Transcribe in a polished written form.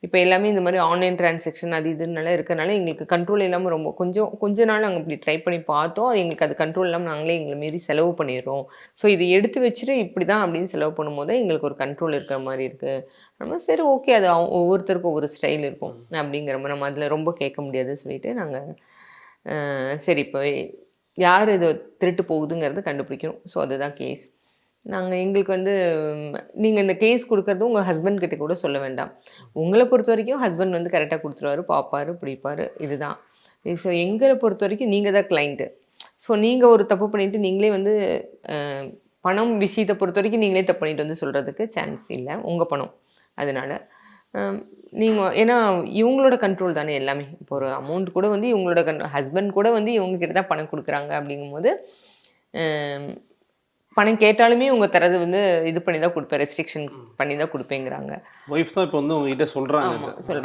இப்போ எல்லாமே இந்த மாதிரி ஆன்லைன் டிரான்சாக்ஷன் அது இதுனால இருக்கனால எங்களுக்கு கண்ட்ரோல் இல்லாமல் ரொம்ப கொஞ்ச நாள் நாங்கள் இப்படி ட்ரை பண்ணி பார்த்தோம். அது எங்களுக்கு அது கண்ட்ரோல் இல்லாமல் நாங்களே எங்களை மீறி செலவு பண்ணிடுறோம். ஸோ இதை எடுத்து வச்சுட்டு இப்படி தான் அப்படின்னு செலவு பண்ணும்போது எங்களுக்கு ஒரு கண்ட்ரோல் இருக்கிற மாதிரி இருக்குது. நம்ம சரி ஓகே அது ஒவ்வொருத்தருக்கும் ஒவ்வொரு ஸ்டைல் இருக்கும் அப்படிங்கிற மாதிரி நம்ம அதில் ரொம்ப கேட்க முடியாதுன்னு சொல்லிட்டு நாங்கள் சரி இப்போ யார் இது திருட்டு போகுதுங்கிறத கண்டுபிடிக்கணும். ஸோ அதுதான் கேஸ். நாங்கள் எங்களுக்கு வந்து நீங்கள் இந்த கேஸ் கொடுக்கறது உங்கள் ஹஸ்பண்ட் கிட்ட கூட சொல்ல வேண்டாம். உங்களை பொறுத்த வரைக்கும் ஹஸ்பண்ட் வந்து கரெக்டாக கொடுத்துருவாரு, பார்ப்பாரு, பிடிப்பாரு. இதுதான். ஸோ எங்களை பொறுத்த வரைக்கும் நீங்கள் தான் கிளைண்ட்டு. ஸோ நீங்கள் ஒரு தப்பு பண்ணிவிட்டு நீங்களே வந்து பணம் விஷயத்தை பொறுத்த வரைக்கும் நீங்களே தப்பு பண்ணிட்டு வந்து சொல்கிறதுக்கு சான்ஸ் இல்லை. உங்கள் பணம். அதனால் நீங்கள் ஏன்னா இவங்களோட கண்ட்ரோல் தானே எல்லாமே. இப்போ ஒரு அமௌண்ட் கூட வந்து இவங்களோட ஹஸ்பண்ட் கூட வந்து இவங்க கிட்ட தான் பணம் கொடுக்குறாங்க அப்படிங்கும்போது பணம் கேட்டாலுமே உங்க தரது வந்து இது பண்ணி தான் கொடுப்பேன். ரெஸ்ட்ரிக்ஷன் பண்ணி தான் கொடுப்பேங்கிறாங்க. ஒய்ஃப் தான் இப்போ வந்து உங்ககிட்ட சொல்கிறாங்க. ஆமாம் சொல்கிறாங்க.